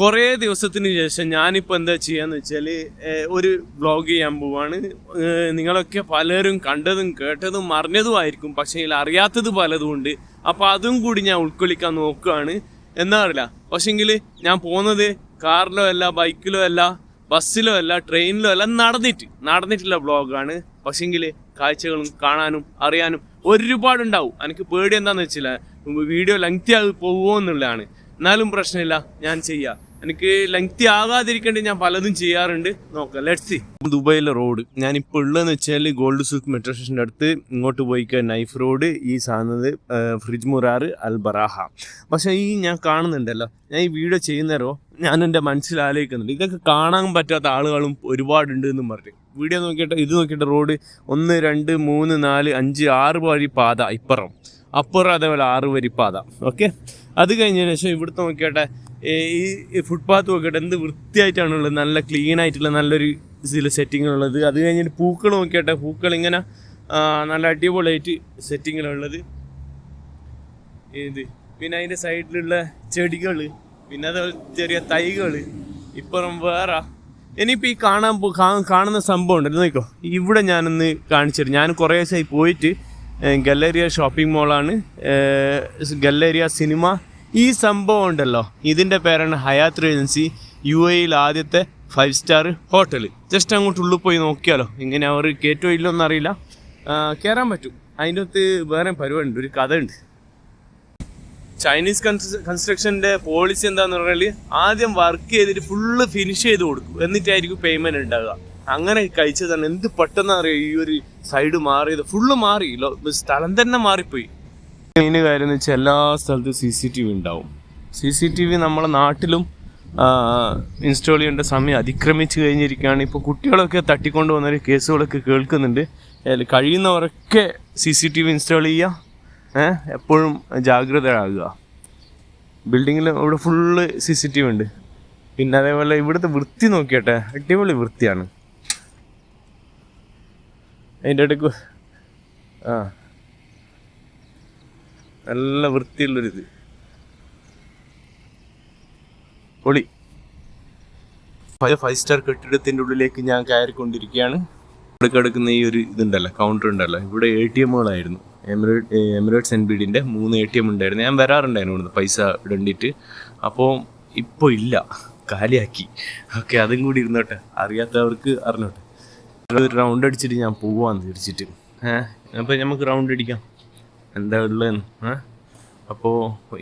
കുറേ ദിവസത്തിന് ശേഷം ഞാനിപ്പോൾ എന്താ ചെയ്യാന്ന് വെച്ചാൽ ഒരു വ്ളോഗ് ചെയ്യാൻ പോവാണ്. നിങ്ങളൊക്കെ പലരും കണ്ടതും കേട്ടതും അറിഞ്ഞതുമായിരിക്കും, പക്ഷേ ഇതിൽ അറിയാത്തത് പലതും ഉണ്ട്. അപ്പോൾ അതും കൂടി ഞാൻ ഉൾക്കൊള്ളിക്കാൻ നോക്കുകയാണ്. എന്താ അറിയില്ല, പക്ഷേങ്കിൽ ഞാൻ പോകുന്നത് കാറിലോ അല്ല, ബൈക്കിലോ അല്ല, ബസ്സിലോ അല്ല, ട്രെയിനിലോ അല്ല, നടന്നിട്ടുള്ള വ്ളോഗാണ്. പക്ഷേങ്കിൽ കാഴ്ചകളും കാണാനും അറിയാനും ഒരുപാടുണ്ടാവും. എനിക്ക് പേടി എന്താണെന്ന് വെച്ചില്ല, വീഡിയോ ലെങ്തി ആയി പോകുമോ എന്നുള്ളതാണ്. എന്നാലും പ്രശ്നമില്ല, ഞാൻ ചെയ്യാം. എനിക്ക് ലെങ്തി ആകാതിരിക്കേണ്ടി ഞാൻ പലതും ചെയ്യാറുണ്ട്. നോക്കാം, ലെറ്റ്സ് സീ. ദുബൈയിലെ റോഡ് ഞാനിപ്പോൾ ഉള്ളതെന്ന് വെച്ചാൽ ഗോൾഡ് സൂക്ക് മെട്രോ സ്റ്റേഷൻ്റെ അടുത്ത് ഇങ്ങോട്ട് പോയിക്കാൻ നൈഫ് റോഡ്, ഈ സാധനത് ഫ്രിജ് മുറാറ്, അൽ ബറാഹ. പക്ഷേ ഈ ഞാൻ കാണുന്നുണ്ടല്ലോ, ഞാൻ ഈ വീഡിയോ ചെയ്യുന്നേരോ ഞാൻ എൻ്റെ മനസ്സിൽ ആലോചിക്കുന്നുണ്ട്, ഇതൊക്കെ കാണാൻ പറ്റാത്ത ആളുകളും ഒരുപാടുണ്ട് എന്നും പറഞ്ഞു. വീഡിയോ നോക്കിയിട്ട് ഇത് നോക്കിയിട്ട് റോഡ് 1, 2, 3, 4, 5, 6 വരി പാത അപ്പുറം അതേപോലെ 6 വരി പാത. ഓക്കെ, അത് കഴിഞ്ഞതിന് ശേഷം ഇവിടുത്തെ നോക്കിയാട്ടെ ഈ ഫുട്പാത്ത് നോക്കിയിട്ട് എന്ത് വൃത്തിയായിട്ടാണുള്ളത്, നല്ല ക്ലീൻ ആയിട്ടുള്ള നല്ലൊരു ഇതിൽ സെറ്റിങ്ങുള്ളത്. അത് കഴിഞ്ഞിട്ട് പൂക്കൾ നോക്കിയാട്ടെ, പൂക്കൾ ഇങ്ങനെ നല്ല അടിപൊളിയായിട്ട് സെറ്റിങ്ങിലുള്ളത് ഇത്. പിന്നെ അതിൻ്റെ സൈഡിലുള്ള ചെടികൾ, പിന്നെ അതേപോലെ ചെറിയ തൈകൾ. ഇപ്പുറം വേറെ ഇനിയിപ്പോൾ ഈ കാണുന്ന സംഭവം ഉണ്ടല്ലോ, നോക്കോ. ഇവിടെ ഞാനൊന്ന് കാണിച്ചിട്ട്, ഞാൻ കുറേ ദിവസമായി പോയിട്ട് ഗല്ലേരിയ ഷോപ്പിംഗ് മോളാണ്, ഗല്ലേരിയ സിനിമ. ഈ സംഭവം ഉണ്ടല്ലോ, ഇതിൻ്റെ പേരാണ് ഹയാത്ത് റേജൻസി, UAE ആദ്യത്തെ 5 സ്റ്റാർ ഹോട്ടൽ. ജസ്റ്റ് അങ്ങോട്ട് ഉള്ളിൽ പോയി നോക്കിയാലോ, ഇങ്ങനെ അവർ കയറ്റോ ഇല്ലോന്നും അറിയില്ല, കയറാൻ പറ്റും. അതിൻ്റെ അകത്ത് വേറെ പരിപാടി ഉണ്ട്, ഒരു കഥ ഉണ്ട്. ചൈനീസ് കൺസ്ട്രക്ഷൻ്റെ പോളിസി എന്താണെന്ന് പറഞ്ഞാൽ ആദ്യം വർക്ക് ചെയ്തിട്ട് ഫുള്ള് ഫിനിഷ് ചെയ്ത് കൊടുക്കും, എന്നിട്ടായിരിക്കും പേയ്മെൻറ്റ് ഉണ്ടാകുക. അങ്ങനെ കഴിച്ചതാണ്. എന്ത് പെട്ടെന്ന് അറിയാം ഈ ഒരു സൈഡ് മാറിയത്, ഫുള്ള് മാറി, സ്ഥലം തന്നെ മാറിപ്പോയി. മെയിൻ കാര്യം എന്ന് വെച്ചാൽ എല്ലാ സ്ഥലത്തും CCTV ഉണ്ടാവും. CCTV നമ്മളെ നാട്ടിലും ഇൻസ്റ്റാൾ ചെയ്യേണ്ട സമയം അതിക്രമിച്ച് കഴിഞ്ഞിരിക്കുകയാണ്. ഇപ്പോൾ കുട്ടികളൊക്കെ തട്ടിക്കൊണ്ട് പോകുന്നൊരു കേസുകളൊക്കെ കേൾക്കുന്നുണ്ട്. കഴിയുന്നവരൊക്കെ CCTV ഇൻസ്റ്റാൾ ചെയ്യുക, എപ്പോഴും ജാഗ്രതയാകുക. ബിൽഡിങ്ങിൽ ഇവിടെ ഫുള്ള് CCTV ഉണ്ട്. പിന്നെ അതേപോലെ ഇവിടുത്തെ വൃത്തി നോക്കിയട്ടെ, അടിപൊളി വൃത്തിയാണ്. അതിൻ്റെ ഇടയ്ക്ക് നല്ല വൃത്തിയുള്ളൊരിത്, പൊളി. 5 സ്റ്റാർ കെട്ടിടത്തിൻ്റെ ഉള്ളിലേക്ക് ഞാൻ കയറിക്കൊണ്ടിരിക്കുകയാണ്. ഇവിടെ കിടക്കുന്ന ഈ ഒരു ഇതുണ്ടല്ലോ, കൗണ്ടർ ഉണ്ടല്ലോ, ഇവിടെ ATMകളായിരുന്നു. എമിറേറ്റ്സ് NBDൻ്റെ 3 ATM ഉണ്ടായിരുന്നു. ഞാൻ വരാറുണ്ടായിരുന്നു ഇവിടുന്ന് പൈസ ഇടണ്ടിട്ട്. അപ്പോൾ ഇപ്പോൾ ഇല്ല, കാലിയാക്കി. ഓക്കെ, അതും കൂടി ഇരുന്നോട്ടെ, അറിയാത്തവർക്ക് അറിഞ്ഞോട്ടെ. ഒരു റൗണ്ട് അടിച്ചിട്ട് ഞാൻ പോവാന്ന് തിരിച്ചിട്ട്. അപ്പോൾ നമുക്ക് റൗണ്ട് അടിക്കാം, എന്താ ഉള്ളതെന്ന്. അപ്പോൾ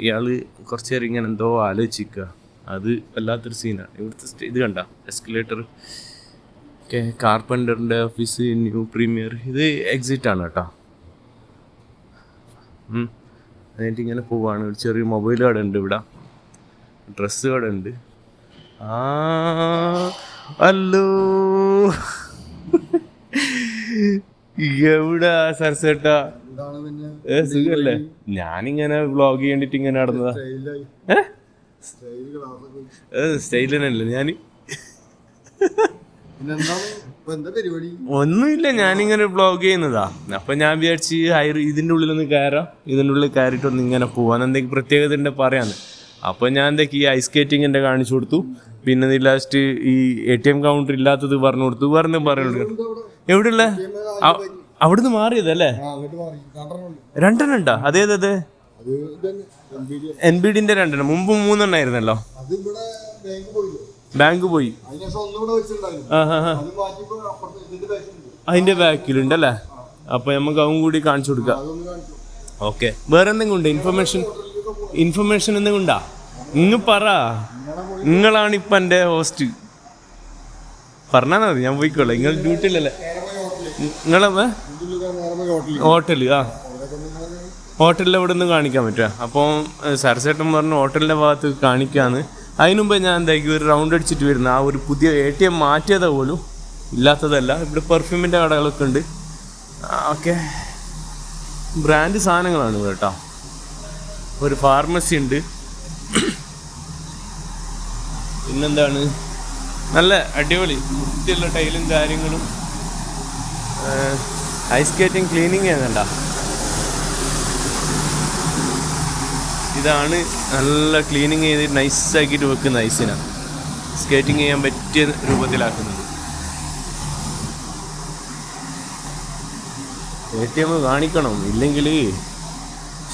ഇയാൾ കുറച്ച് നേരം ഇങ്ങനെ എന്തോ ആലോചിക്കുക. അത് വല്ലാത്തൊരു സീനാണ്. ഇവിടുത്തെ ഇത് കണ്ട എസ്കലേറ്റർ, ഓക്കെ, കാർപ്പൻ്ററിൻ്റെ ഓഫീസ്, ന്യൂ പ്രീമിയർ. ഇത് എക്സിറ്റാണ് കേട്ടോ. അതിനായിട്ട് ഇങ്ങനെ പോവാണ്. ഒരു ചെറിയ മൊബൈൽ കട ഉണ്ട് ഇവിടെ, ഡ്രസ്സ് കട ഉണ്ട്. ഹലോ, എവിടാ സരസേട്ടാ? സുഖല്ലേ? ഞാനിങ്ങനെ വ്ളോഗ് ചെയ്യണ്ടിട്ട് ഇങ്ങനെ നടന്നതാ. സ്റ്റൈലിനല്ലേ ഞാൻ. ഒന്നുമില്ല, ഞാനിങ്ങനെ വ്ളോഗ് ചെയ്യുന്നതാ. അപ്പൊ ഞാൻ വിചാരിച്ച് ഇതിൻ്റെ ഉള്ളിലൊന്ന് കയറാം, ഇതിൻ്റെ ഉള്ളിൽ കയറിയിട്ടൊന്ന് ഇങ്ങനെ പോവാൻ, എന്തെങ്കിലും പ്രത്യേകത ഉണ്ട് പറയാന്ന്. അപ്പോൾ ഞാൻ എന്തൊക്കെ ഈ ഐസ് സ്കേറ്റിങ്ങിൻ്റെ കാണിച്ചു കൊടുത്തു. പിന്നെ ലാസ്റ്റ് ഈ ATM കൗണ്ടർ ഇല്ലാത്തത് പറഞ്ഞു കൊടുത്തു. പറഞ്ഞു എവിടെയുള്ള അവിടുന്ന് മാറിയതല്ലേ? 2 ഉണ്ടാ? അതേതത്? NBDൻ്റെ 2 മുമ്പ് 3 ആയിരുന്നല്ലോ. ബാങ്ക് പോയി, അതിന്റെ ബാക്കിലുണ്ടല്ലേ? അപ്പൊ നമുക്ക് അതും കൂടി കാണിച്ചു കൊടുക്കാം. ഓക്കെ, വേറെ എന്തെങ്കിലും ഉണ്ട്? ഇൻഫർമേഷൻ എന്തെങ്കിലും ഉണ്ടാ? ഇങ്ങ് പറ, നിങ്ങളാണ് ഇപ്പം എൻ്റെ ഹോസ്റ്റ്. പറഞ്ഞാൽ മതി, ഞാൻ പോയിക്കോളാം. നിങ്ങൾ ഡ്യൂട്ടിയിലല്ലേ? നിങ്ങളെ ഹോട്ടല്? ഹോട്ടലിൽ എവിടെ നിന്ന് കാണിക്കാൻ പറ്റുക? അപ്പോൾ സരസേട്ടൻ പറഞ്ഞു ഹോട്ടലിൻ്റെ ഭാഗത്ത് കാണിക്കാന്ന്. അതിനുമുമ്പ് ഞാൻ എന്താക്കി ഒരു റൗണ്ട് അടിച്ചിട്ട് വരുന്നത്. ആ ഒരു പുതിയ ATM മാറ്റിയതാ പോലും, ഇല്ലാത്തതല്ല. ഇവിടെ പെർഫ്യൂമിൻ്റെ കടകളൊക്കെ ഉണ്ട്. ഓക്കെ, ബ്രാൻഡ് സാധനങ്ങളാണ് ഇവിടെ കേട്ടോ. ഒരു ഫാർമസി ഉണ്ട്. പിന്നെന്താണ്, നല്ല അടിപൊളി വൃത്തിയുള്ള ടൈലും കാര്യങ്ങളും. ഐസ് സ്കേറ്റിംഗ് ക്ലീനിങ് ചെയ്യുന്നുണ്ട. ഇതാണ് നല്ല ക്ലീനിങ് ചെയ്ത് നൈസാക്കിയിട്ട് വെക്കുന്ന ഐസിനാണ് സ്കേറ്റിംഗ് ചെയ്യാൻ പറ്റിയ രൂപത്തിലാക്കുന്നത്. ATM കാണിക്കണം, ഇല്ലെങ്കിൽ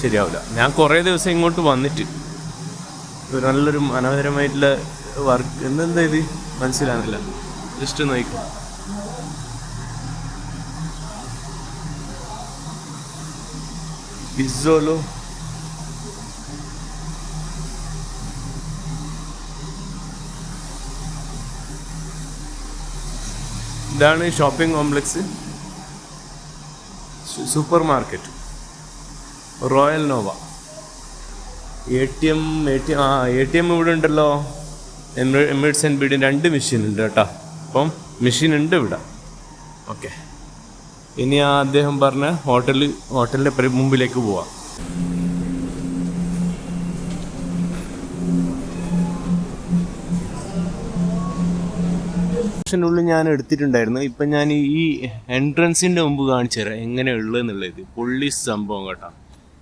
ശരിയാവില്ല. ഞാൻ കുറേ ദിവസം ഇങ്ങോട്ട് വന്നിട്ട് ഒരു നല്ലൊരു മനോഹരമായിട്ടുള്ള വർക്ക് എന്താ ഇത് മനസ്സിലാകുന്നില്ല. ജസ്റ്റ് നോക്കാം. പിസ്സോലോ ഇതാണ് shopping complex, super market, royal Nova. ATM ഇവിടെ ഉണ്ടല്ലോ. എമിറേറ്റ്സ് ആൻഡ് ബീഡിന് 2 മെഷീൻ ഉണ്ട് കേട്ടോ. അപ്പം മെഷീൻ ഉണ്ട് ഇവിടെ. ഓക്കെ, ഇനി അദ്ദേഹം പറഞ്ഞ ഹോട്ടലിൻ്റെ മുമ്പിലേക്ക് പോവാം. ഉള്ളിൽ ഞാൻ എടുത്തിട്ടുണ്ടായിരുന്നു. ഇപ്പം ഞാൻ ഈ എൻട്രൻസിൻ്റെ മുമ്പ് കാണിച്ചു തരാം എങ്ങനെയുള്ളതെന്നുള്ളത്. പൊള്ളി സംഭവം കേട്ടോ.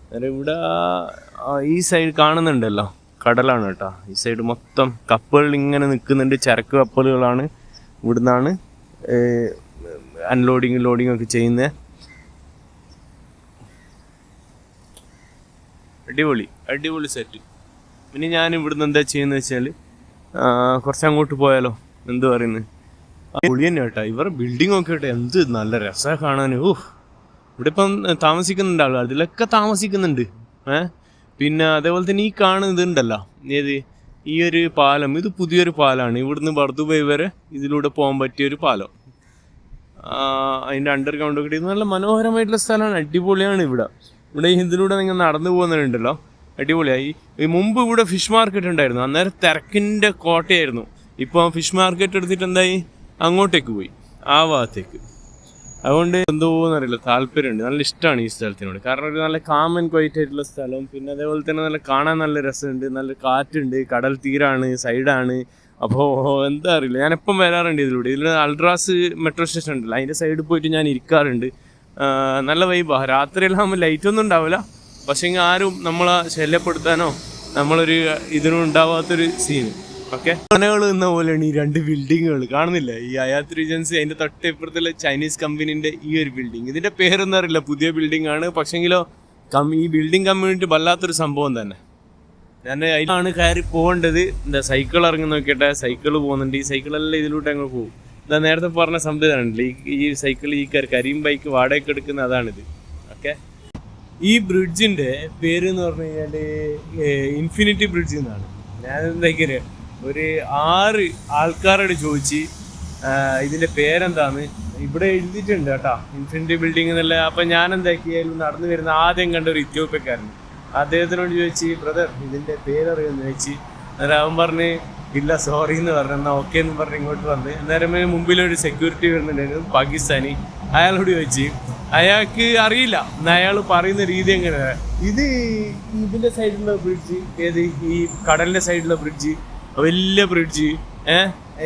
അന്നേരം ഇവിടെ ഈ സൈഡ് കാണുന്നുണ്ടല്ലോ, കടലാണ് കേട്ടോ. ഈ സൈഡ് മൊത്തം കപ്പലുകൾ ഇങ്ങനെ നിൽക്കുന്നുണ്ട്. ചരക്ക് കപ്പലുകളാണ്. ഇവിടുന്നാണ് അൺലോഡിങ് ലോഡിങ് ഒക്കെ ചെയ്യുന്നത്. അടിപൊളി സെറ്റ്. പിന്നെ ഞാൻ ഇവിടുന്ന് എന്താ ചെയ്യുന്നത് വെച്ചാൽ കുറച്ചങ്ങോട്ട് പോയാലോ, എന്ത് പറയുന്നത്, പൊളി തന്നെ കേട്ടോ. ഇവരുടെ ബിൽഡിംഗ് ഒക്കെ കേട്ടോ എന്ത് നല്ല രസമാണ് കാണാൻ. ഇവിടെ ഇപ്പം താമസിക്കുന്നുണ്ട് ആളുകൾ, അതിലൊക്കെ താമസിക്കുന്നുണ്ട്. പിന്നെ അതേപോലെ തന്നെ ഈ കാണുന്നുണ്ടല്ലോ, ഏത് ഈ ഒരു പാലം, ഇത് പുതിയൊരു പാലമാണ്. ഇവിടുന്ന് ബർദുബൈ വരെ ഇതിലൂടെ പോകാൻ പറ്റിയൊരു പാലം. അതിൻ്റെ അണ്ടർഗ്രൗണ്ട് ഒക്കെ നല്ല മനോഹരമായിട്ടുള്ള സ്ഥലമാണ്. അടിപൊളിയാണ് ഇവിടെ ഇതിലൂടെ നിങ്ങൾ നടന്നു പോകുന്നുണ്ടല്ലോ, അടിപൊളിയായി. മുമ്പ് ഇവിടെ ഫിഷ് മാർക്കറ്റ് ഉണ്ടായിരുന്നു. അന്നേരം തിരക്കിൻ്റെ കോട്ടയായിരുന്നു. ഇപ്പോൾ ഫിഷ് മാർക്കറ്റ് എടുത്തിട്ട് എന്തായി, അങ്ങോട്ടേക്ക് പോയി, ആ ഭാഗത്തേക്ക്. അതുകൊണ്ട് എന്തോന്നറിയില്ല, താല്പര്യമുണ്ട്. നല്ല ഇഷ്ടമാണ് ഈ സ്ഥലത്തിനോട്. കാരണം ഒരു നല്ല കാം ആൻഡ് ക്വൈറ്റ് ആയിട്ടുള്ള സ്ഥലം. പിന്നെ അതേപോലെ തന്നെ നല്ല കാണാൻ നല്ല രസമുണ്ട്, നല്ല കാറ്റുണ്ട്, കടൽ തീരാണ്, സൈഡാണ്. അപ്പോൾ എന്താ അറിയില്ല, ഞാനെപ്പം വരാറുണ്ട് ഇതിൽ അൾട്രാസ് മെട്രോ സ്റ്റേഷൻ ഉണ്ടല്ലോ, അതിൻ്റെ സൈഡിൽ പോയിട്ട് ഞാൻ ഇരിക്കാറുണ്ട്. നല്ല വൈബാണ്. രാത്രിയിലാകുമ്പോൾ ലൈറ്റൊന്നും ഉണ്ടാവില്ല, പക്ഷേ ആരും നമ്മളെ ശല്യപ്പെടുത്താനോ നമ്മളൊരു ഇതിനും ഉണ്ടാവാത്തൊരു സീന്. ഓക്കെ, മനകൾ നിന്ന പോലെയാണ് ഈ 2 ബിൽഡിങ്ങുകൾ കാണുന്നില്ല. ഈ ഹയാത്ത് റീജൻസി, അതിൻ്റെ തൊട്ടിപ്പുറത്തുള്ള ചൈനീസ് കമ്പനീൻ്റെ ഈ ഒരു ബിൽഡിങ്. ഇതിൻ്റെ പേരൊന്നും അറിയില്ല, പുതിയ ബിൽഡിംഗ് ആണ്. പക്ഷെങ്കിലോ ഈ ബിൽഡിംഗ് കമ്മ്യൂണിറ്റി വല്ലാത്തൊരു സംഭവം തന്നെ. ഞാൻ അതിലാണ് കയറി പോകേണ്ടത്. എന്താ സൈക്കിൾ ഇറങ്ങി നോക്കിയിട്ട് സൈക്കിൾ പോകുന്നുണ്ട്. ഈ സൈക്കിളെല്ലാം ഇതിലൂടെ അങ്ങ് പോകും. എന്താ നേരത്തെ പറഞ്ഞ സംവിധാനമുണ്ടല്ലോ, ഈ സൈക്കിൾ ഈ കരീം ബൈക്ക് വാടകയ്ക്ക് എടുക്കുന്ന അതാണിത്. ഓക്കെ, ഈ ബ്രിഡ്ജിൻ്റെ പേര് എന്ന് പറഞ്ഞു കഴിഞ്ഞാൽ ഇൻഫിനിറ്റി ബ്രിഡ്ജ് എന്നാണ്. ഞാൻ എന്താക്കിയ ഒരു 6 ആൾക്കാരോട് ചോദിച്ച് ഇതിൻ്റെ പേരെന്താന്ന് ഇവിടെ എഴുതിയിട്ടുണ്ട് കേട്ടോ, ഇൻഫിനിറ്റി ബിൽഡിംഗ് എന്നല്ല. അപ്പം ഞാൻ എന്താക്കിയാലും നടന്നു വരുന്ന ആദ്യം കണ്ട ഒരു ഇത്യോപ്യക്കാരൻ, അദ്ദേഹത്തിനോട് ചോദിച്ച്, ബ്രദർ ഇതിൻ്റെ പേരറിയുമെന്ന് ചോദിച്ച്. അന്നേരം അവൻ പറഞ്ഞ് ഇല്ല സോറി എന്ന് പറഞ്ഞു. എന്നാൽ ഓക്കെ എന്ന് പറഞ്ഞ് ഇങ്ങോട്ട് വന്ന്. അന്നേരം മുമ്പിലൊരു സെക്യൂരിറ്റി വരുന്നുണ്ടായിരുന്നു, പാകിസ്ഥാനി. അയാളോട് ചോദിച്ച്, അയാൾക്ക് അറിയില്ല, അയാൾ പറയുന്ന രീതി എങ്ങനെയാണ്. ഇതിൻ്റെ സൈഡിലുള്ള ബ്രിഡ്ജ്, ഏത് ഈ കടലിൻ്റെ സൈഡിലുള്ള ബ്രിഡ്ജ്, വലിയ ബ്രിഡ്ജ്,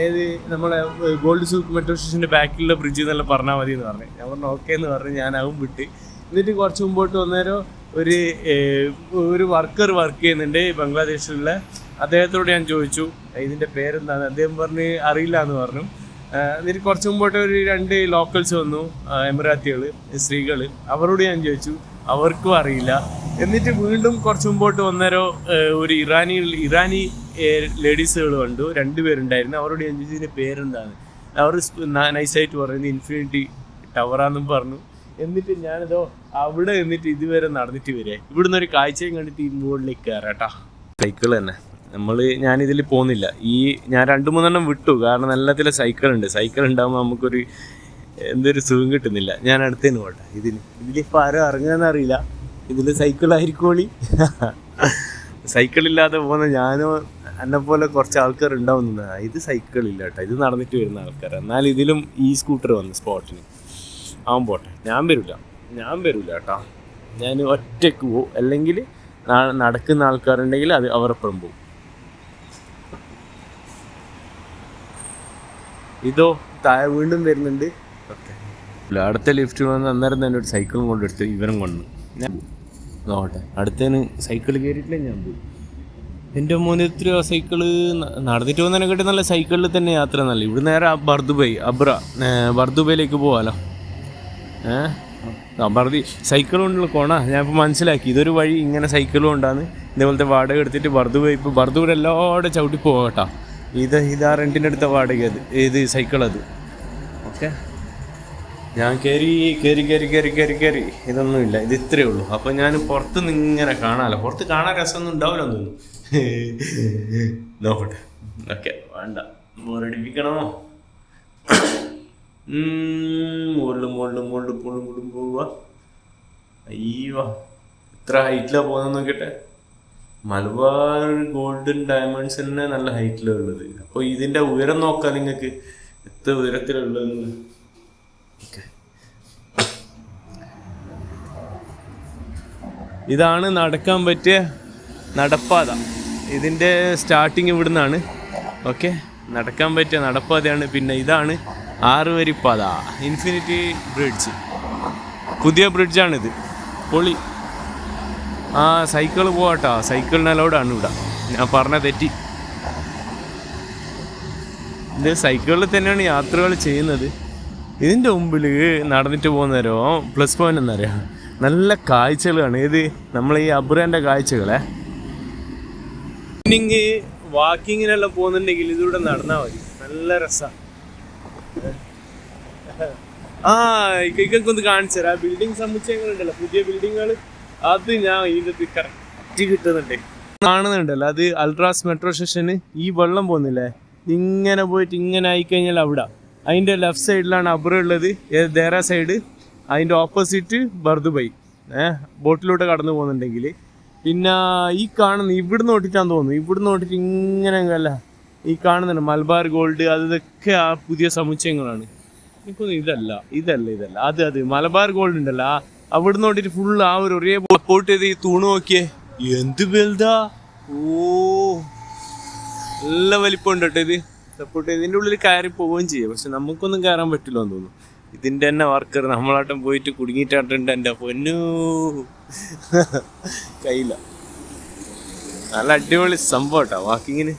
ഏത് നമ്മളെ ഗോൾഡ് സൂക്ക് മെട്രോ സ്റ്റേഷൻ്റെ ബാക്കിലുള്ള ബ്രിഡ്ജ് എന്നെല്ലാം പറഞ്ഞാൽ മതി എന്ന് പറഞ്ഞു. ഞാൻ പറഞ്ഞു ഓക്കെ എന്ന് പറഞ്ഞ് ഞാൻ അതും വിട്ട്. എന്നിട്ട് കുറച്ച് മുമ്പോട്ട് വന്നേരം ഒരു വർക്കർ വർക്ക് ചെയ്യുന്നുണ്ട് ബംഗ്ലാദേശിലുള്ള. അദ്ദേഹത്തോട് ഞാൻ ചോദിച്ചു ഇതിൻ്റെ പേരെന്താണ്. അദ്ദേഹം പറഞ്ഞ് അറിയില്ല എന്ന് പറഞ്ഞു. എന്നിട്ട് കുറച്ച് മുമ്പോട്ട് ഒരു 2 ലോക്കൽസ് വന്നു, എമിറാത്തികൾ, സ്ത്രീകൾ. അവരോട് ഞാൻ ചോദിച്ചു, അവർക്കും അറിയില്ല. എന്നിട്ട് വീണ്ടും കുറച്ച് മുമ്പോട്ട് വന്നേരം ഒരു ഇറാനി ലേഡീസുകൾ കണ്ടു, 2 പേരുണ്ടായിരുന്നു. അവരോട് ഞാൻ ചോദിച്ചു ഇതിൻ്റെ പേരെന്താണ്. അവർ നൈസായിട്ട് പറയുന്നത് ഇൻഫിനിറ്റി ടവറാന്നും പറഞ്ഞു. എന്നിട്ട് ഞാനിതോ അവിടെ എന്നിട്ട് ഇതുവരെ നടന്നിട്ട് വരിക. ഇവിടുന്ന് ഒരു കാഴ്ചയും കണ്ടിട്ട് ഈ മുകളിലേക്ക് കയറാട്ടാ. സൈക്കിൾ തന്നെ ഞാനിതിൽ പോകുന്നില്ല. ഞാൻ 2-3 വിട്ടു, കാരണം എല്ലാത്തിലും സൈക്കിളുണ്ട്. സൈക്കിൾ ഉണ്ടാകുമ്പോൾ നമുക്കൊരു എന്തൊരു സുഖം കിട്ടുന്നില്ല. ഞാൻ അടുത്തേന് പോട്ടെ. ഇതിലിപ്പോൾ ആരും ഇറങ്ങുകയെന്നറിയില്ല. ഇതിൽ സൈക്കിളായിരിക്കോളി. സൈക്കിളില്ലാതെ പോകുന്ന ഞാനോ എന്നെപ്പോലെ കുറച്ച് ആൾക്കാർ ഉണ്ടാവുന്നതാണ്. ഇത് സൈക്കിളില്ല കേട്ടോ, ഇത് നടന്നിട്ട് വരുന്ന ആൾക്കാർ. എന്നാൽ ഇതിലും ഈ സ്കൂട്ടർ വന്നു സ്പോട്ടിന്. അവൻ പോട്ടെ, ഞാൻ വരില്ല കേട്ടോ. ഞാൻ ഒറ്റയ്ക്ക് പോവും, അല്ലെങ്കിൽ നടക്കുന്ന ആൾക്കാരുണ്ടെങ്കിൽ അത് അവരൊപ്പം പോവും. ഇതോ താഴെ വീണ്ടും വരുന്നുണ്ട്. ഓക്കെ, അടുത്ത ലിഫ്റ്റ് വന്ന് അന്നേരം തന്നെ ഒരു സൈക്കിളും കൊണ്ടെടുത്ത് ഇവരും കൊണ്ടു. നോട്ടെ അടുത്തതിന് സൈക്കിൾ കയറിയിട്ടില്ല ഞാൻ പോയി. എൻ്റെ മോന് എത്രയോ സൈക്കിള് നടന്നിട്ട് പോകുന്നതിനെക്കാട്ടി നല്ല സൈക്കിളിൽ തന്നെ യാത്ര നല്ല. ഇവിടെ നേരെ ബർദുബൈയിലേക്ക് പോകാമല്ലോ. സൈക്കിൾ കൊണ്ടുള്ള കോണ ഞാൻ ഇപ്പോൾ മനസ്സിലാക്കി. ഇതൊരു വഴി ഇങ്ങനെ സൈക്കിളും കൊണ്ടാണ്. ഇതേപോലത്തെ വാടക എടുത്തിട്ട് ബർദുബൈ ഇപ്പോൾ ബർദുബൈ എല്ലാവരും ചവിട്ടി പോകട്ടോ. ഇതാ റെൻറ്റിൻ്റെ അടുത്ത വാടക അത് ഏത് സൈക്കിളത്. ഓക്കെ ഞാൻ കയറി ഇതൊന്നുമില്ല, ഇത് ഇത്രയേ ഉള്ളൂ. അപ്പോൾ ഞാൻ പുറത്തുനിന്ന് ഇങ്ങനെ കാണാമല്ലോ. പുറത്ത് കാണാൻ രസമൊന്നും ഉണ്ടാവില്ല തോന്നുന്നു. നോക്കട്ടെ. ഓക്കെ വേണ്ട, ബോറടിപ്പിക്കണമോ? മുകളിലും പോവുക. അയ്യോ എത്ര ഹൈറ്റിലാണ് പോകുന്നത് നോക്കട്ടെ. മലബാർ ഗോൾഡൻ ഡയമണ്ട്സ് തന്നെ നല്ല ഹൈറ്റിലാണ് ഉള്ളത്. അപ്പോൾ ഇതിൻ്റെ ഉയരം നോക്കാം നിങ്ങൾക്ക് എത്ര ഉയരത്തിലുള്ളതെന്ന്. ഓക്കെ ഇതാണ് നടക്കാൻ പറ്റിയ നടപ്പാത. ഇതിൻ്റെ സ്റ്റാർട്ടിങ് ഇവിടുന്നാണ്. ഓക്കെ നടക്കാൻ പറ്റിയ നടപ്പാതയാണ്. പിന്നെ ഇതാണ് 6 വരിപ്പാത, ഇൻഫിനിറ്റി ബ്രിഡ്ജ്. പുതിയ ബ്രിഡ്ജാണിത്, പൊളി. സൈക്കിൾ പോകട്ടോ, സൈക്കിളിന് അലൗഡാണ് ഇവിടെ. ഞാൻ പറഞ്ഞ തെറ്റി. ഇത് സൈക്കിളിൽ തന്നെയാണ് യാത്രകൾ ചെയ്യുന്നത്. ഇതിൻ്റെ മുമ്പിൽ നടന്നിട്ട് പോകുന്നവരോ പ്ലസ് പോയിന്റ് എന്നറിയാം, നല്ല കാഴ്ചകളാണ്. ഏത് നമ്മൾ ഈ അബ്രേൻ്റെ കാഴ്ചകളെ. ഈവനിങ് വാക്കിങ്ങിനെല്ലാം പോകുന്നുണ്ടെങ്കിൽ ഇതിലൂടെ നടന്നാൽ മതി, നല്ല രസമാണ്. ഇക്കൊന്ന് കാണിച്ചു തരാം. ബിൽഡിംഗ് സമുച്ചയങ്ങളുണ്ടല്ലോ, പുതിയ ബിൽഡിങ്ങുകൾ, അത് ഞാൻ ഇതിൻ്റെ കറക്റ്റ് കിട്ടുന്നുണ്ട്, കാണുന്നുണ്ടല്ലോ. അത് അൾട്രാസ് മെട്രോ സ്റ്റേഷന് ഈ വെള്ളം പോകുന്നില്ലേ, ഇങ്ങനെ പോയിട്ട് ഇങ്ങനെ ആയിക്കഴിഞ്ഞാൽ അവിടെ അതിൻ്റെ ലെഫ്റ്റ് സൈഡിലാണ് അബ്ര ഉള്ളത്, ദേറ സൈഡ്. അതിൻ്റെ ഓപ്പോസിറ്റ് ബർദുബൈ. ബോട്ടിലൂടെ കടന്നു പോകുന്നുണ്ടെങ്കിൽ. പിന്നെ ഈ കാണുന്ന ഇവിടുന്ന് നോട്ടിട്ടാന്ന് തോന്നുന്നു, ഇവിടുന്ന് നോട്ടിട്ട് ഇങ്ങനെ അല്ല ഈ കാണുന്നുണ്ട് മലബാർ ഗോൾഡ്, അതൊക്കെ ആ പുതിയ സമുച്ചയങ്ങളാണ്. എനിക്കൊന്നും ഇതല്ല അത് മലബാർ ഗോൾഡ് ഉണ്ടല്ലോ, അവിടെ നോട്ടിട്ട് ഫുള്ള് ആ ഒരു ഒരേ സപ്പോർട്ട് ചെയ്ത് ഈ തൂണ് നോക്കിയേ, എന്ത് വലുതാ. നല്ല വലിപ്പമുണ്ട് കേട്ടോ ഇത്. സപ്പോർട്ട് ചെയ്ത് ഇതിൻ്റെ ഉള്ളിൽ കയറി പോവുകയും ചെയ്യും. പക്ഷെ നമുക്കൊന്നും കയറാൻ പറ്റില്ല എന്ന് തോന്നുന്നു. ഇതിൻ്റെ തന്നെ വർക്കർ നമ്മളാട്ടം പോയിട്ട് കുടുങ്ങിയിട്ടാട്ടുണ്ട്. എൻ്റെ പൊന്നു കയ്യില്ല. നല്ല അടിപൊളി സംഭവം കേട്ടോ വാക്കിങ്ങിന്.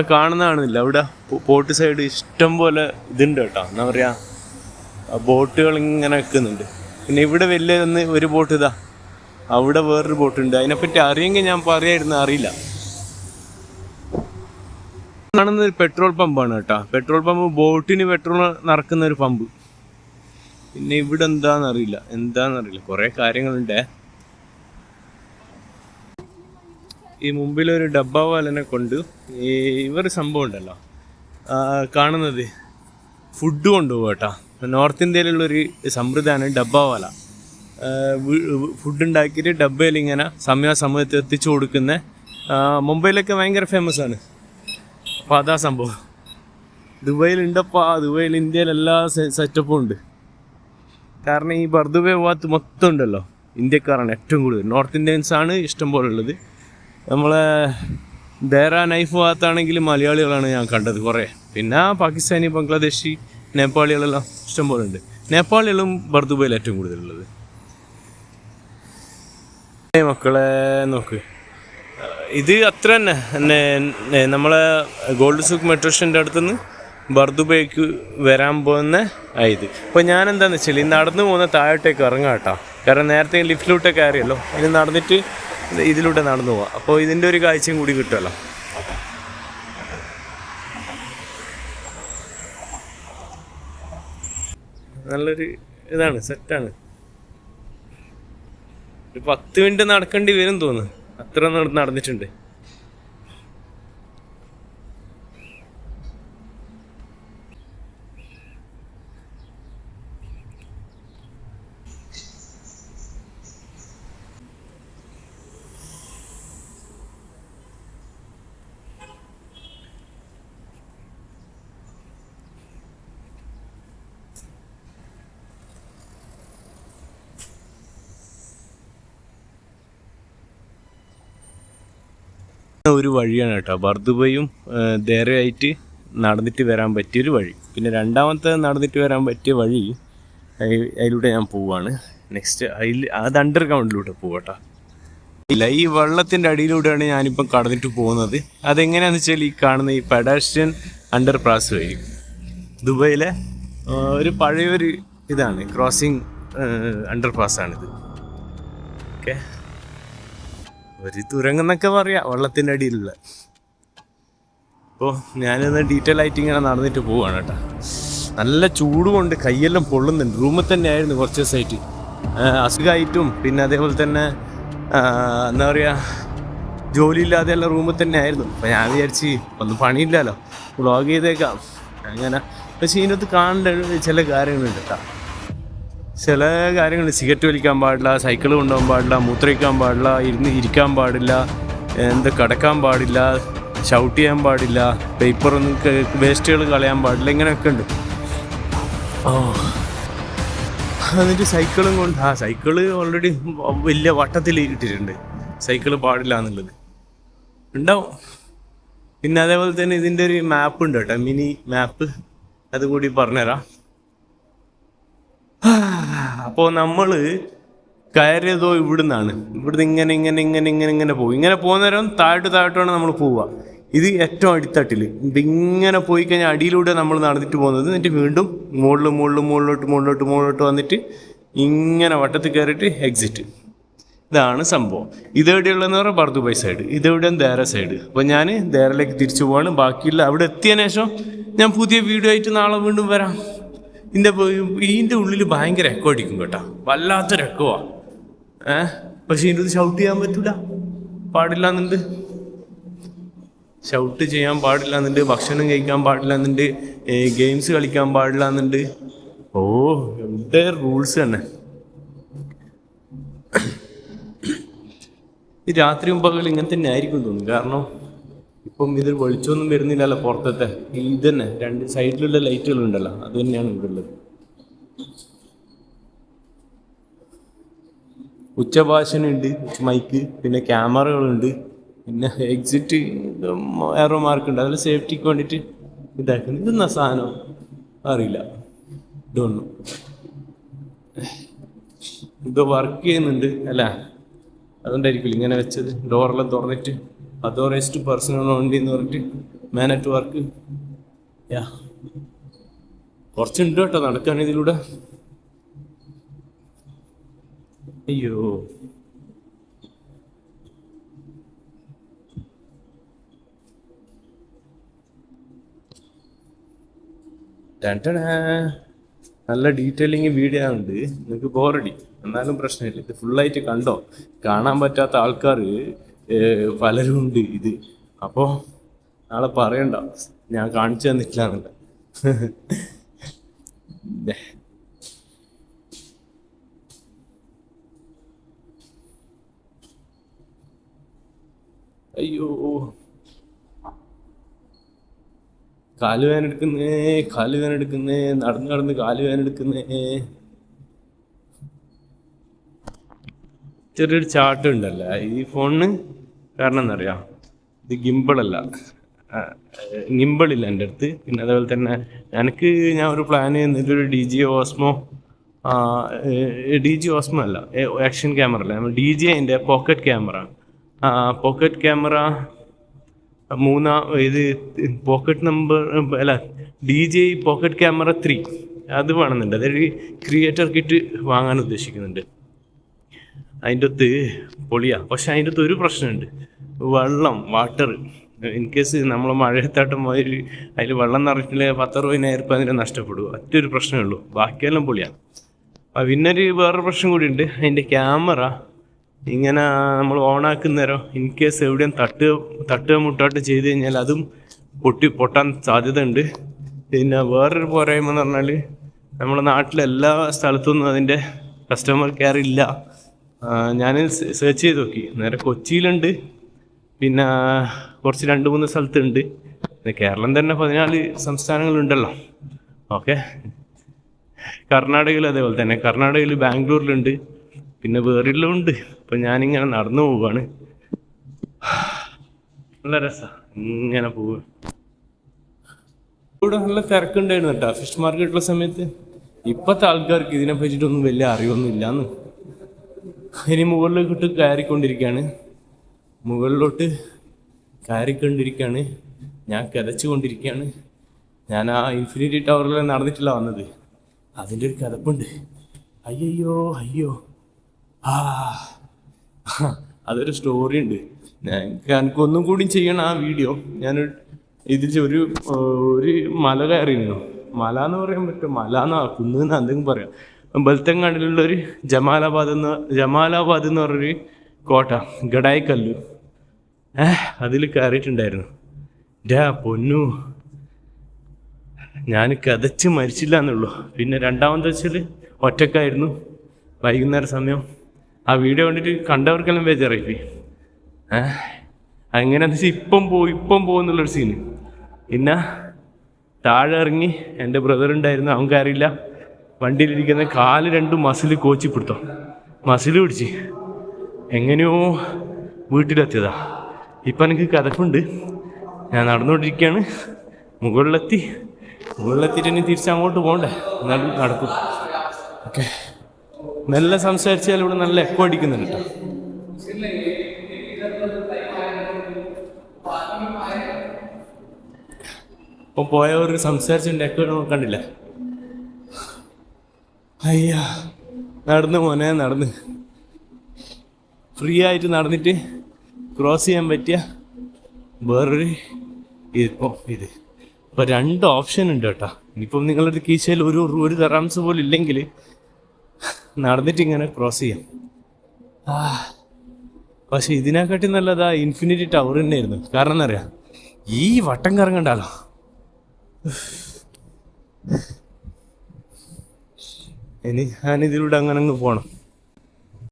കാണുന്നതാണില്ല അവിടെ പോർട്ട് സൈഡ് ഇഷ്ടം പോലെ ഇതുണ്ട് കേട്ടോ. എന്താ പറയുക, ബോട്ടുകൾ ഇങ്ങനെ വെക്കുന്നുണ്ട്. പിന്നെ ഇവിടെ വലിയ ഒരു ബോട്ട് ഇതാ, അവിടെ വേറൊരു ബോട്ടുണ്ട്. അതിനെപ്പറ്റി അറിയെങ്കിൽ ഞാൻ പറയായിരുന്നു, അറിയില്ല. കാണുന്നത് ഒരു പെട്രോൾ പമ്പാണ് കേട്ടോ. പെട്രോൾ പമ്പ്, ബോട്ടിന് പെട്രോൾ നിറക്കുന്ന ഒരു പമ്പ്. പിന്നെ ഇവിടെ എന്താണെന്നറിയില്ല, കുറേ കാര്യങ്ങളുണ്ടേ. ഈ മുമ്പിലൊരു ഡബ്ബാവാലനെ കൊണ്ട് ഇവർ സംഭവം ഉണ്ടല്ലോ കാണുന്നത്, ഫുഡ് കൊണ്ടുപോകും കേട്ടോ. നോർത്ത് ഇന്ത്യയിലുള്ളൊരു സമ്പ്രദായമാണ് ഡബ്ബാവാല. ഫുഡ് ഉണ്ടാക്കിയിട്ട് ഡബ്ബയിൽ ഇങ്ങനെ സമയത്ത് എത്തിച്ചു കൊടുക്കുന്ന, മുംബൈയിലൊക്കെ ഭയങ്കര ഫേമസ് ആണ്. അപ്പോൾ അതാ സംഭവം. ദുബൈയിലുണ്ടപ്പോൾ ദുബൈയിൽ ഇന്ത്യയിൽ എല്ലാ സെറ്റപ്പും ഉണ്ട്. കാരണം ഈ ബർദുബൈ ഭാഗത്ത് മൊത്തം ഉണ്ടല്ലോ ഇന്ത്യക്കാരാണ് ഏറ്റവും കൂടുതൽ. നോർത്ത് ഇന്ത്യൻസാണ് ഇഷ്ടം പോലെ ഉള്ളത്. നമ്മളെ ദേറ നൈഫ് ഭാഗത്താണെങ്കിൽ മലയാളികളാണ് ഞാൻ കണ്ടത് കുറേ. പിന്നെ പാകിസ്ഥാനി, ബംഗ്ലാദേശി, നേപ്പാളികളെല്ലാം ഇഷ്ടം പോലെ ഉണ്ട്. നേപ്പാളികളും ബർദുബൈയിൽ ഏറ്റവും കൂടുതലുള്ളത്. മക്കളെ നോക്ക്, ഇത് അത്ര തന്നെ നമ്മളെ ഗോൾഡ് സൂക്ക് മെട്രോ സ്റ്റേഷൻ്റെ അടുത്തുനിന്ന് ബർദുബൈക്ക് വരാൻ പോകുന്ന ഇത്. അപ്പോൾ ഞാൻ എന്താണെന്ന് വെച്ചാൽ ഈ നടന്നു പോകുന്ന താഴോട്ടേക്ക് ഇറങ്ങാം കേട്ടോ. കാരണം നേരത്തെ ലിഫ്റ്റിലൂട്ടൊക്കെ കയറിയല്ലോ, ഇനി നടന്നിട്ട് ഇതിലൂടെ നടന്നു പോവാം. അപ്പോൾ ഇതിൻ്റെ ഒരു കാഴ്ചയും കൂടി കിട്ടുമല്ലോ. നല്ലൊരു ഇതാണ്, സെറ്റാണ്. ഒരു 10 മിനിറ്റ് നടക്കേണ്ടി വരും തോന്നുന്നു, അത്ര നടന്നിട്ടുണ്ട്. ഒരു വഴിയാണ് കേട്ടോ, ബർദുബയും ദേരയായിട്ട് നടന്നിട്ട് വരാൻ പറ്റിയൊരു വഴി. പിന്നെ രണ്ടാമത്തെ നടന്നിട്ട് വരാൻ പറ്റിയ വഴി അതിലൂടെ ഞാൻ പോവാണ്. നെക്സ്റ്റ് അത് അണ്ടർഗ്രൗണ്ടിലൂടെ പോകട്ടോ. ഇല്ല, ഈ വെള്ളത്തിൻ്റെ അടിയിലൂടെയാണ് ഞാനിപ്പം കടന്നിട്ട് പോകുന്നത്. അതെങ്ങനെയാണെന്ന് വെച്ചാൽ ഈ കാണുന്ന ഈ പെഡസ്ട്രിയൻ അണ്ടർ പാസ് വഴി ദുബൈയിലെ ഒരു പഴയൊരു ഇതാണ്, ക്രോസിങ് അണ്ടർ പാസ്സാണിത്. ഓക്കെ, ഒരു തുരങ്കെന്നൊക്കെ പറയാം വെള്ളത്തിൻ്റെ അടിയിലുള്ള. അപ്പോൾ ഞാനിന്ന് ഡീറ്റെയിൽ ആയിട്ട് ഇങ്ങനെ നടന്നിട്ട് പോവുകയാണ് കേട്ടോ. നല്ല ചൂട് കൊണ്ട് കൈയെല്ലാം പൊള്ളുന്നുണ്ട്. റൂമിൽ തന്നെ ആയിരുന്നു കുറച്ച് ദിവസമായിട്ട്, അസുഖമായിട്ടും പിന്നെ അതേപോലെ തന്നെ എന്താ പറയുക ജോലിയില്ലാതെയെല്ലാം റൂമിൽ തന്നെ ആയിരുന്നു. അപ്പോൾ ഞാൻ വിചാരിച്ച് ഒന്നും പണിയില്ലല്ലോ, വ്ളോഗ് ചെയ്തേക്കാം അങ്ങനെ. പക്ഷേ ഇതിനകത്ത് കാണേണ്ട ചില കാര്യങ്ങളുണ്ട് കേട്ടോ. ചില കാര്യങ്ങൾ, സിഗരറ്റ് വലിക്കാൻ പാടില്ല, സൈക്കിൾ കൊണ്ടുപോകാൻ പാടില്ല, മൂത്രയിക്കാൻ പാടില്ല, ഇരിക്കാൻ പാടില്ല, എന്താ കിടക്കാൻ പാടില്ല, ഷൗട്ട് ചെയ്യാൻ പാടില്ല, പേപ്പറൊന്നും വേസ്റ്റുകൾ കളയാൻ പാടില്ല, ഇങ്ങനെയൊക്കെ ഉണ്ട്. എന്നിട്ട് സൈക്കിളും കൊണ്ട് സൈക്കിള് ഓൾറെഡി വലിയ വട്ടത്തിൽ ഇട്ടിട്ടുണ്ട്, സൈക്കിള് പാടില്ല എന്നുള്ളത് ഉണ്ടാവും. പിന്നെ അതേപോലെ തന്നെ ഇതിൻ്റെ ഒരു മാപ്പ് ഉണ്ട് കേട്ടോ, മിനി മാപ്പ്, അതുകൂടി പറഞ്ഞുതരാം. അപ്പോൾ നമ്മൾ കയറിയതോ ഇവിടുന്നാണ്. ഇവിടുന്ന് ഇങ്ങനെ ഇങ്ങനെ ഇങ്ങനെ ഇങ്ങനെ ഇങ്ങനെ പോകും. ഇങ്ങനെ പോകുന്ന നേരം താഴോട്ടാണ് നമ്മൾ പോവുക. ഇത് ഏറ്റവും അടിത്തട്ടിൽ ഇതിങ്ങനെ പോയി കഴിഞ്ഞാൽ അടിയിലൂടെ നമ്മൾ നടന്നിട്ട് പോകുന്നത്. എന്നിട്ട് വീണ്ടും മുകളിലോട്ട് വന്നിട്ട് ഇങ്ങനെ വട്ടത്തിൽ കയറിയിട്ട് എക്സിറ്റ്. ഇതാണ് സംഭവം. ഇതെവിടെയുള്ളതെന്ന് പറഞ്ഞാൽ ബർദുബൈ സൈഡ്, ഇതെവിടെയാണ് ദേര സൈഡ്. അപ്പോൾ ഞാൻ ദേരയിലേക്ക് തിരിച്ചു പോവാണ്. ബാക്കിയുള്ള അവിടെ എത്തിയതിനു ശേഷം ഞാൻ പുതിയ വീഡിയോ ആയിട്ട് നാളെ വീണ്ടും വരാം. ഇതിൻ്റെ ഉള്ളിൽ ഭയങ്കര എക്കോ അടിക്കും കേട്ടോ, വല്ലാത്തൊരു എക്കോവാ. പക്ഷെ ഇതിൻ്റെ ഇത് ഷൗട്ട് ചെയ്യാൻ പറ്റൂല, പാടില്ല എന്നുണ്ട്. ഷൗട്ട് ചെയ്യാൻ പാടില്ല എന്നുണ്ട്, ഭക്ഷണം കഴിക്കാൻ പാടില്ല എന്നുണ്ട്, ഗെയിംസ് കളിക്കാൻ പാടില്ല എന്നുണ്ട്. ഇവിടെ റൂൾസ് തന്നെ. ഈ രാത്രിയും പകൽ ഇങ്ങനെ തന്നെ ആയിരിക്കും തോന്നുന്നു. കാരണം ഇപ്പം ഇതിൽ വെളിച്ചമൊന്നും വരുന്നില്ലല്ലോ പുറത്തത്തെ. ഇത് തന്നെ രണ്ട് സൈഡിലുള്ള ലൈറ്റുകളുണ്ടല്ലോ, അത് തന്നെയാണ് ഇവിടെ ഉള്ളത്. ഉച്ചഭാഷനുണ്ട്, മൈക്ക്, പിന്നെ ക്യാമറകളുണ്ട്, പിന്നെ എക്സിറ്റ് ഏറോ മാർക്കുണ്ട്. അതിൽ സേഫ്റ്റിക്ക് വേണ്ടിയിട്ട് ഇതാക്കുന്നത്. ഇതെന്നാ സാധനം അറിയില്ല, ഇതൊന്നും ഇത് വർക്ക് ചെയ്യുന്നുണ്ട് അല്ല, അതുകൊണ്ടായിരിക്കില്ല ഇങ്ങനെ വെച്ചത്. ഡോറെല്ലാം തുറന്നിട്ട് അതോറൈസ്ഡ് പേഴ്സണൽ ഓൺലി എന്ന് പറഞ്ഞിട്ട് മാൻ അറ്റ് വർക്ക്. കുറച്ചുണ്ട് കേട്ടോ നടക്കാൻ ഇതിലൂടെ. അയ്യോ, നല്ല ഡീറ്റെയിലിങ് വീഡിയോ ഉണ്ട്. നിങ്ങൾക്ക് ബോറടി എന്നാലും പ്രശ്നമില്ല, ഇത് ഫുള്ളായിട്ട് കണ്ടോ. കാണാൻ പറ്റാത്ത ആൾക്കാർ പലരും ഉണ്ട് ഇത്. അപ്പോൾ നാളെ പറയണ്ട ഞാൻ കാണിച്ചു തന്നിട്ടില്ല എന്നല്ല. അയ്യോ, കാലുവേദന എടുക്കുന്നേ, നടന്ന് കാലുവേദന എടുക്കുന്നേ. ചെറിയൊരു ചാട്ടം ഉണ്ടല്ലോ ഈ ഫോണിന്. കാരണം എന്നറിയാം, ഇത് ഗിംബിളില്ല എൻ്റെ അടുത്ത്. പിന്നെ അതേപോലെ തന്നെ ഞാൻ ഒരു പ്ലാൻ ചെയ്യുന്നതൊരു DJI Osmo അല്ല, ആക്ഷൻ ക്യാമറ അല്ല, DJIൻ്റെ പോക്കറ്റ് ക്യാമറ 3 ഇത് പോക്കറ്റ് നമ്പർ അല്ല, DJI പോക്കറ്റ് ക്യാമറ 3 അത് വേണമെന്നുണ്ട്. അതൊരു ക്രിയേറ്റർ കിറ്റ് വാങ്ങാൻ ഉദ്ദേശിക്കുന്നുണ്ട്. അതിൻ്റെ അകത്ത് പൊളിയാ. പക്ഷെ അതിൻ്റെ അകത്ത് ഒരു പ്രശ്നമുണ്ട്, വാട്ടർ. ഇൻ കേസ് നമ്മൾ മഴയത്താട്ടം പോയി അതിൽ വെള്ളം നിറച്ചിട്ടില്ലെങ്കിൽ 10-60,000 അതിന് നഷ്ടപ്പെടും. ഒറ്റൊരു പ്രശ്നമേ ഉള്ളൂ, ബാക്കിയെല്ലാം പൊളിയാണ്. പിന്നെ വേറൊരു പ്രശ്നം കൂടി ഉണ്ട്. അതിൻ്റെ ക്യാമറ ഇങ്ങനെ നമ്മൾ ഓണാക്കുന്നേരം ഇൻ കേസ് എവിടെയും മുട്ടാട്ട് ചെയ്ത് കഴിഞ്ഞാൽ അതും പൊട്ടാൻ സാധ്യത ഉണ്ട്. പിന്നെ വേറൊരു പോരായ്മ എന്ന് പറഞ്ഞാൽ നമ്മുടെ നാട്ടിലെ എല്ലാ സ്ഥലത്തൊന്നും അതിൻ്റെ കസ്റ്റമർ കെയർ ഇല്ല. ഞാൻ സെർച്ച് ചെയ്ത് നോക്കി, നേരെ കൊച്ചിയിലുണ്ട്, പിന്നെ കുറച്ച് 2-3 സ്ഥലത്തുണ്ട്. പിന്നെ കേരളം തന്നെ 14 സംസ്ഥാനങ്ങളുണ്ടല്ലോ. ഓക്കെ, കർണാടകയിൽ അതേപോലെ തന്നെ, കർണാടകയിൽ ബാംഗ്ലൂരിലുണ്ട്, പിന്നെ വേറെല്ലാം ഉണ്ട്. അപ്പം ഞാനിങ്ങനെ നടന്നു പോവുകയാണ്. നല്ല രസമാണ് ഇങ്ങനെ പോവുക. ഇവിടെ നല്ല തിരക്കുണ്ടായിരുന്നു കേട്ടോ ഫിഷ് മാർക്കറ്റുള്ള സമയത്ത്. ഇപ്പോഴത്തെ ആൾക്കാർക്ക് ഇതിനെ പറ്റിയിട്ടൊന്നും വലിയ അറിവൊന്നും ഇല്ലാന്ന്. ഇനി മുകളിലോട്ട് കയറിക്കൊണ്ടിരിക്കുകയാണ്, മുകളിലോട്ട് കയറിക്കൊണ്ടിരിക്കുകയാണ്. ഞാൻ കിതച്ചുകൊണ്ടിരിക്കുകയാണ്. ഞാൻ ആ ഇൻഫിനിറ്റി ടവറിൽ നടന്നിട്ടില്ല വന്നത്, അതിൻ്റെ ഒരു കിതപ്പുണ്ട്. അയ്യോ അയ്യോ ആ അതൊരു സ്റ്റോറി ഉണ്ട്. എനിക്കൊന്നും കൂടി ചെയ്യണം ആ വീഡിയോ. ഞാൻ ഇതിൽ ഒരു മല കയറിയിരുന്നു. മല എന്ന് പറയാൻ പറ്റും, മല എന്നാ കുന്നെന്ന് എന്തെങ്കിലും പറയാം. ബൽത്തങ്ങാടിലുള്ളൊരു ജമാലാബാദ് എന്ന് പറഞ്ഞൊരു കോട്ട, ഗഡായിക്കല്ലു, അതിൽ കയറിയിട്ടുണ്ടായിരുന്നു. പൊന്നു, ഞാൻ കതച്ച് മരിച്ചില്ല എന്നുള്ളൂ. പിന്നെ രണ്ടാമത്തെ വെച്ചാൽ ഒറ്റക്കായിരുന്നു, വൈകുന്നേര സമയം. ആ വീഡിയോ കണ്ടിട്ട് കണ്ടവർക്കെല്ലാം ബേജാറായിപ്പോയി. അങ്ങനെ വെച്ചാൽ ഇപ്പം പോകുന്നുള്ളൊരു സീന്. പിന്നെ താഴെ ഇറങ്ങി എൻ്റെ ബ്രദർ ഉണ്ടായിരുന്നു, അവൻ കയറിയില്ല. വണ്ടിയിലിരിക്കുന്ന കാല് രണ്ടും മസിൽ കോച്ചിപ്പിടുത്തോ, മസിൽ പിടിച്ച് എങ്ങനെയോ വീട്ടിലെത്തിയതാ. ഇപ്പം എനിക്ക് കഥക്കുണ്ട്. ഞാൻ നടന്നുകൊണ്ടിരിക്കുകയാണ്. മുകളിലെത്തിയിട്ട് ഇനി തിരിച്ച് അങ്ങോട്ട് പോകണ്ടേ, എന്നാലും നടക്കും. ഓക്കെ, നല്ല സംസാരിച്ചാൽ ഇവിടെ നല്ല എക്കോ അടിക്കുന്നുണ്ട് കേട്ടോ. ഇപ്പം പോയവർ സംസാരിച്ചിട്ടുണ്ട്, എക്കോ കണ്ടില്ല. അയ്യാ, നടന്ന് മോനെ നടന്ന് ഫ്രീ ആയിട്ട് നടന്നിട്ട് ക്രോസ് ചെയ്യാൻ പറ്റിയ വേറൊരു ഇപ്പം ഇപ്പം 2 ഓപ്ഷൻ ഉണ്ട് കേട്ടോ. ഇനിയിപ്പം നിങ്ങളുടെ കീശയിൽ ഒരു തെറാംസ് പോലും ഇല്ലെങ്കിൽ നടന്നിട്ട് ഇങ്ങനെ ക്രോസ് ചെയ്യാം. പക്ഷെ ഇതിനെക്കാട്ടി നല്ലതാ ഇൻഫിനിറ്റി ടവർ തന്നെയായിരുന്നു. കാരണം എന്നറിയാം, ഈ വട്ടം കറങ്ങണ്ടല്ലോ. ഇനി ഞാനിതിലൂടെ അങ്ങനെ അങ്ങ് പോകണം.